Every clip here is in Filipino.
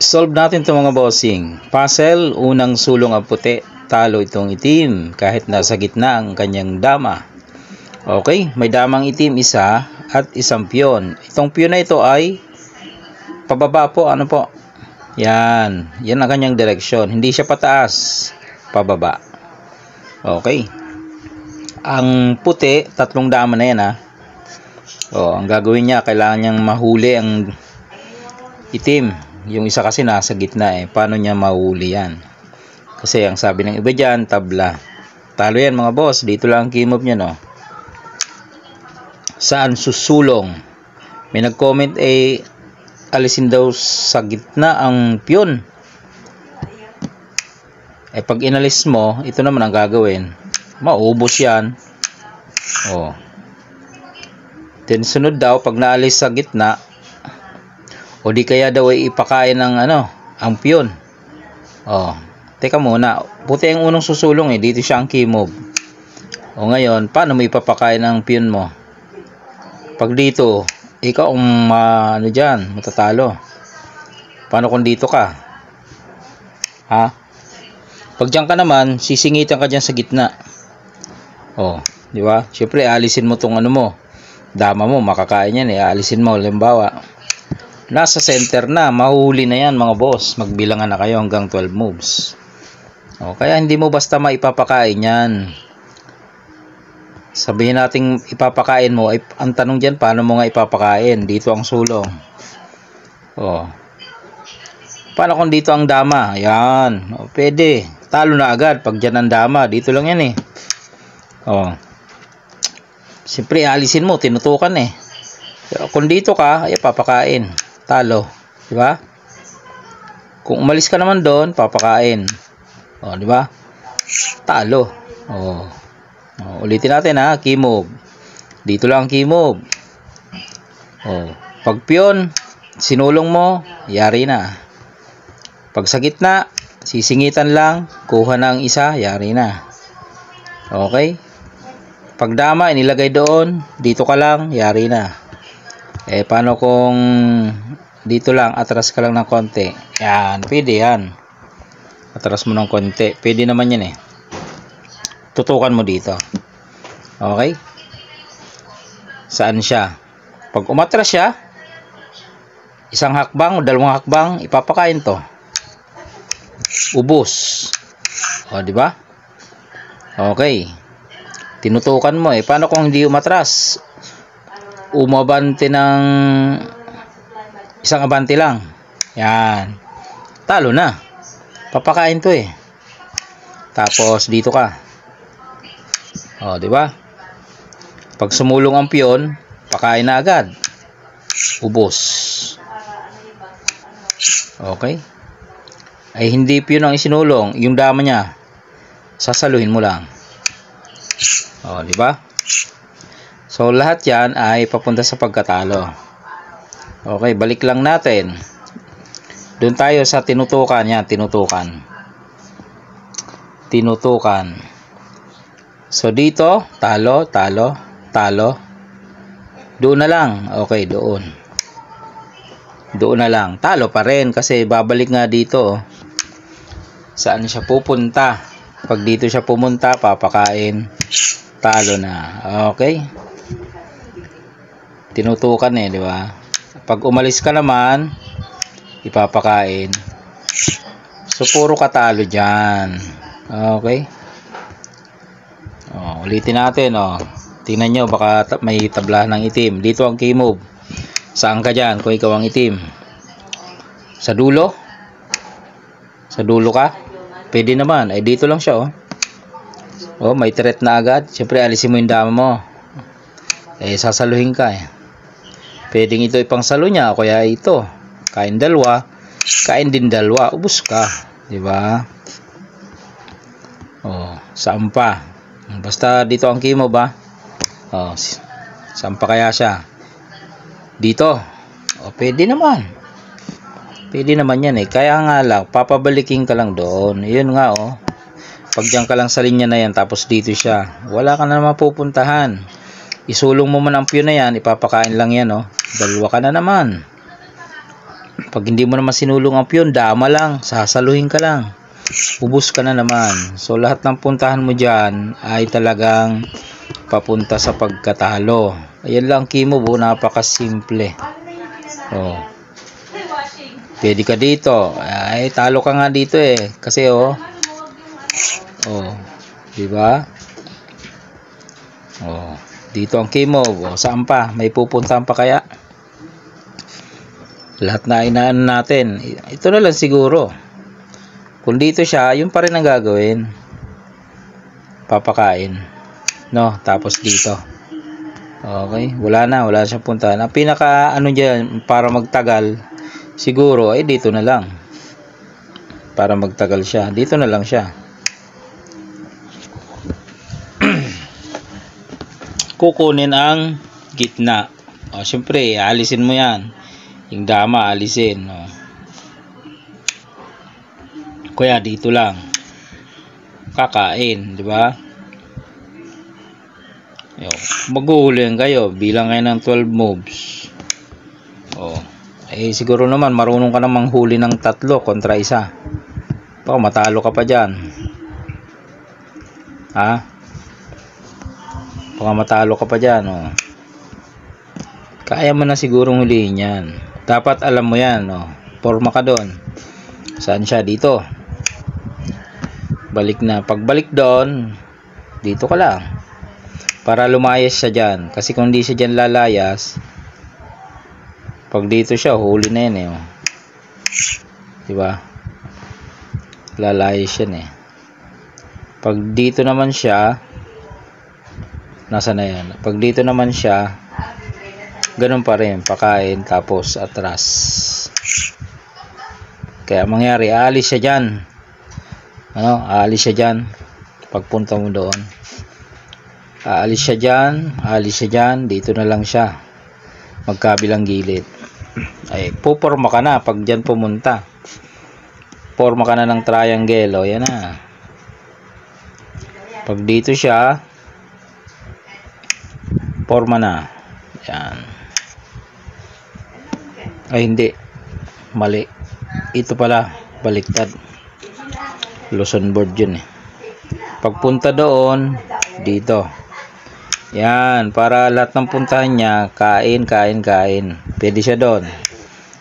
Solve natin ito mga bossing. Puzzle, unang sulong ang puti, talo itong itim kahit nasa gitna ang kanyang dama. Okay, may damang itim isa at isang piyon. Itong piyon na ito ay pababa po, ano po? Yan ang kanyang direksyon. Hindi siya pataas, pababa. Okay. Ang puti, tatlong dama na yan ha. Ang gagawin niya, kailangan niyang mahuli ang itim. Yung isa kasi nasa gitna Paano niya mahuli yan? Kasi ang sabi ng iba dyan, tabla. Talo yan mga boss. Dito lang ang key move niya, no? Saan susulong? May nag-comment alisin daw sa gitna ang piyon. Pag inalis mo, ito naman ang gagawin. Maubos yan. Then sunod daw, pag naalis sa gitna, o di kaya daw ay ipakain ng ang piyon. Teka muna. Puti ang unang susulong Dito siya ang key move. Ngayon, paano mo ipapakain ng piyon mo? Pag dito, ikaw ang dyan, matatalo. Paano kung dito ka? Ha? Pag dyan ka naman, sisingitan ka dyan sa gitna. Di ba? Siyempre, alisin mo tong mo. Dama mo, makakain yan Alisin mo, halimbawa. Nasa center na, mahuli na yan mga boss. Magbilangan na kayo hanggang 12 moves. Kaya hindi mo basta maipapakain yan. Sabihin natin ipapakain mo, ang tanong dyan, paano mo nga ipapakain? Dito ang sulong. Paano kung dito ang dama? Ayan. Pwede. Talo na agad pag dyan ang dama. Dito lang yan Siyempre, alisin mo, tinutukan Pero kung dito ka, papakain. Talo. Diba? Kung umalis ka naman doon, papakain. Diba? Talo. Ulitin natin ha, key move. Dito lang ang key move. Pag piyon, sinulong mo, yari na. Pag sa gitna, sisingitan lang, kuha ng isa, yari na. Okay? Pag dama, inilagay doon, dito ka lang, yari na. Paano kung dito lang, atras ka lang ng konti? Yan, pwede yan. Atras mo ng konti. Pwede naman yan Tutukan mo dito. Okay? Saan siya? Pag umatras siya, isang hakbang o dalawang hakbang, ipapakain to. Ubos. Di ba? Okay. Tinutukan mo Paano kung hindi umatras? Umabante ng isang abante lang. Yan. Talo na. Papakain to Tapos dito ka. Di ba? Pag sumulong ang piyon, pakain na agad. Ubos. Okay? Hindi piyon ang isinulong, yung dama niya. Sasaluhin mo lang. Di ba? So lahat 'yan ay papunta sa pagkatalo. Okay, balik lang natin. Doon tayo sa tinutukan yan, tinutukan. So dito, talo, talo, talo. Doon na lang. Okay, doon. Doon na lang. Talo pa rin kasi babalik nga dito. Saan siya pupunta? Pag dito siya pumunta, papakain. Talo na. Okay? Tinutukan di ba? Pag umalis ka naman, ipapakain. So, puro katalo dyan. Okay? Ulitin natin, tingnan nyo, baka may tabla ng itim. Dito ang key move. Saan ka dyan kung ikaw ang itim? Sa dulo? Sa dulo ka? Pwede naman. Dito lang siya, may threat na agad. Siyempre, alisin mo yung dama mo. Sasaluhin ka, Pwedeng ito ipangsalo niya, kaya ito. Kain dalawa, kain din dalawa, ubos ka. Diba? Saan pa? Basta dito ang key mo ba? Saan pa kaya siya? Dito. Pwede naman. Pwede naman yan Kaya nga lang, papabalikin ka lang doon. Yun nga Pag dyan ka lang sa linya na yan, tapos dito siya, wala ka na mapupuntahan. Isulong mo man ang piyon na yan, ipapakain lang yan Dalawa ka na naman. Pag hindi mo naman sinulong ang piyon, dama lang, sasaluhin ka lang. Ubus ka na naman. So lahat ng puntahan mo dyan ay talagang papunta sa pagkatalo. Ayan lang Kimo Bo, napakasimple. Oh. Pwede ka dito. Ay, talo ka nga dito eh. Kasi oh. Oh. Diba? Oh. Dito ang Kimo Bo. Saan pa? May pupuntahan pa kaya? Lahat na inaan natin. Ito na lang siguro. Kung dito siya, yun pa rin ang gagawin. Papakain. No, tapos dito. Okay, wala siyang puntahan. Ang pinaka ano diyan para magtagal siguro ay dito na lang. Para magtagal siya, dito na lang siya. Kukunin ang gitna. O, syempre, alisin mo 'yan. Yung dama alisin, no. Kaya dito lang. Kakain, di ba? Maghuhulihan kayo, bilang kayo ng 12 moves. Oh. Eh siguro naman marunong ka namang huli ng 3 kontra 1. Baka matalo ka pa diyan. Ha? Baka matalo ka pa diyan, oh. Kaya mo na sigurong hulihin 'yan. Dapat alam mo 'yan, oh. Porma ka doon. Saan siya? Dito. Balik na. Pagbalik doon, dito ka lang. Para lumayas siya dyan. Kasi kung hindi siya dyan lalayas, pag dito siya, huli na yan eh. Oh. Diba? Lalayas yan eh. Pag dito naman siya, nasa na yan? Pag dito naman siya, ganun pa rin. Pakain, tapos atras. Kaya mangyari, aalis siya dyan. Ano? Aalis siya dyan. Pagpunta mo doon. Aalis siya dyan. Dito na lang siya. Magkabilang gilid. Ay, puporma ka na pag dyan pumunta. Porma ka na ng triangle. O, yan na. Pag dito siya, porma na. Yan. Ay, hindi. Mali. Ito pala. Baliktad. Luzon board yun eh. Pagpunta doon, dito. Yan, para lahat ng puntahan niya, kain. Pwede siya doon.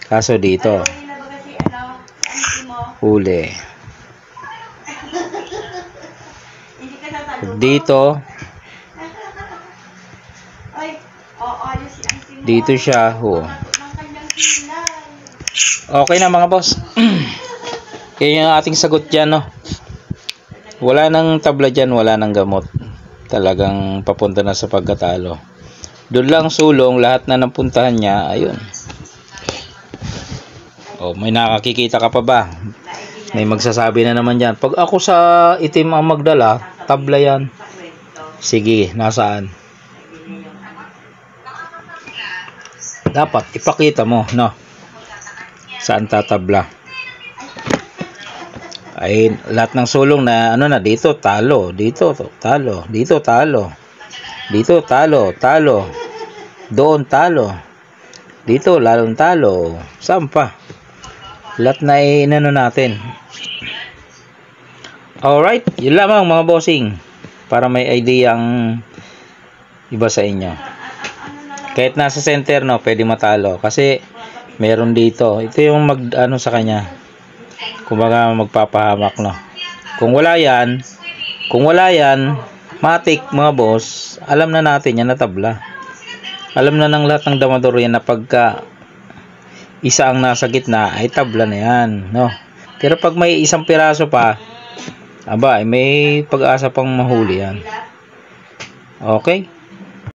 Kaso dito. Huli. Dito. Dito siya. Okay na mga boss. Kaya yung ating sagot dyan, no? Wala nang tabla dyan, wala nang gamot. Talagang papunta na sa pagkatalo. Doon lang sulong, lahat na napuntahan niya, ayun. O, may nakakikita ka pa ba? May magsasabi na naman dyan, pag ako sa itim ang magdala, tabla yan. Sige, nasaan? Dapat, ipakita mo, no? Saan tatabla? Ay, lahat ng sulong na ano na dito talo, dito talo, dito talo, dito talo, doon talo, dito lalong talo. Saan pa? Lahat na inano natin. Alright, yun lamang mga bossing, para may idea ang iba sa inyo. Kahit nasa center, no, pwede matalo kasi meron dito. Ito yung ano sa kanya. Kumbaga magpapahamak, no. Kung wala yan, matik mga boss, alam na natin yan na tabla. Alam na ng lahat ng damador yan na pagka isa ang nasa gitna ay tabla na yan, no. Pero pag may isang piraso pa, aba, may pag-asa pang mahuli yan. Okay?